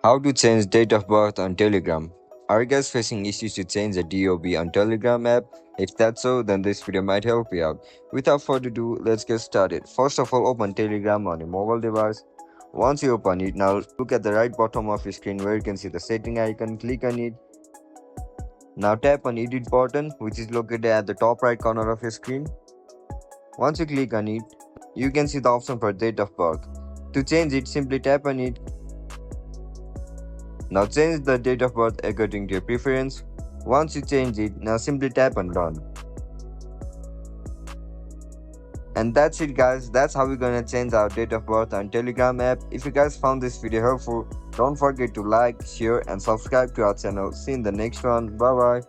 How to change date of birth on Telegram. Are you guys facing issues to change the DOB on Telegram app? If that's so, then this video might help you out. Without further ado, let's get started. First of all, open Telegram on your mobile device. Once you open it, now look at the right bottom of your screen where you can see the setting icon. Click on it. Now tap on edit button, which is located at the top right corner of your screen. Once you click on it, you can see the option for date of birth. To change it, simply tap on it. Now change the date of birth according to your preference. Once you change it, now simply tap on done. And that's it guys, that's how we're gonna change our date of birth on Telegram app. If you guys found this video helpful, don't forget to like, share and subscribe to our channel. See you in the next one. Bye bye.